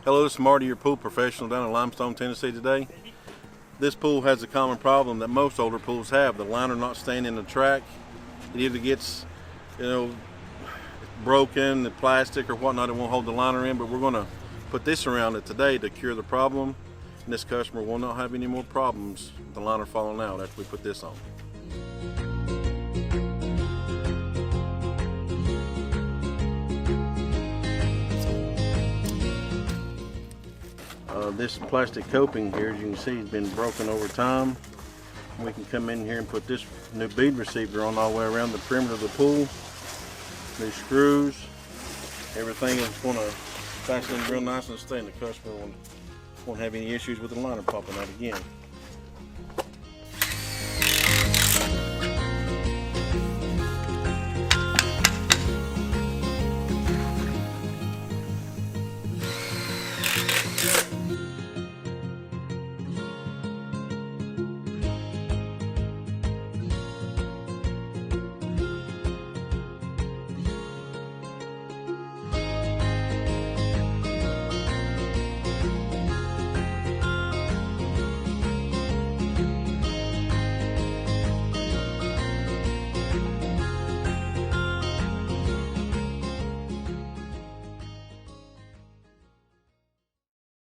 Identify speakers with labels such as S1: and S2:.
S1: Hello, this is Marty, your pool professional down in Limestone, Tennessee today. This pool has a common problem that most older pools have. The liner not staying in the track. It either gets, broken, the plastic or whatnot, it won't hold the liner in, but we're going to put this around it today to cure the problem. And this customer will not have any more problems with the liner falling out after we put this on. This plastic coping here, as you can see, has been broken over time. We can come in here and put this new bead receiver on all the way around the perimeter of the pool. New screws, everything is going to fasten in real nice and stay, and the customer won't have any issues with the liner popping out again.